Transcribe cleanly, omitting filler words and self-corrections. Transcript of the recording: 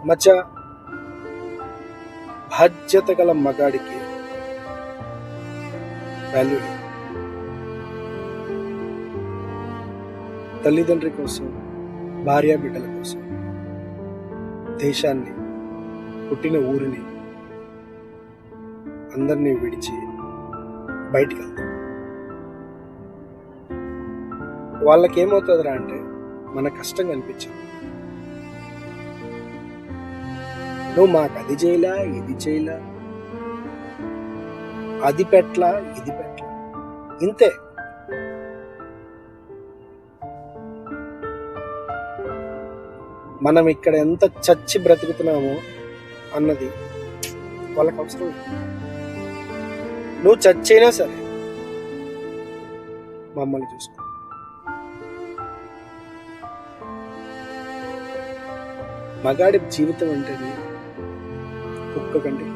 మచ్చ, బాధ్యత గల మగాడికి వాల్యూ లేదు. తల్లిదండ్రి కోసం, భార్యా బిడ్డల కోసం, దేశాన్ని, పుట్టిన ఊరిని అందరినీ విడిచి బయటికి వెళ్తాం. వాళ్ళకేమవుతుందిరా అంటే మన కష్టం కనిపించదు. నువ్వు మాకు అది చేయలా, ఇది చేయలా, అది పెట్లా, ఇది పెట్లా, ఇంతే. మనం ఇక్కడ ఎంత చచ్చి బ్రతుకుతున్నామో అన్నది వాళ్ళకి అవసరం లేదు. నువ్వు చచ్చైనా సరే మమ్మల్ని చూసుకో. మగాడి జీవితం అంటేనే కుక్క కంటే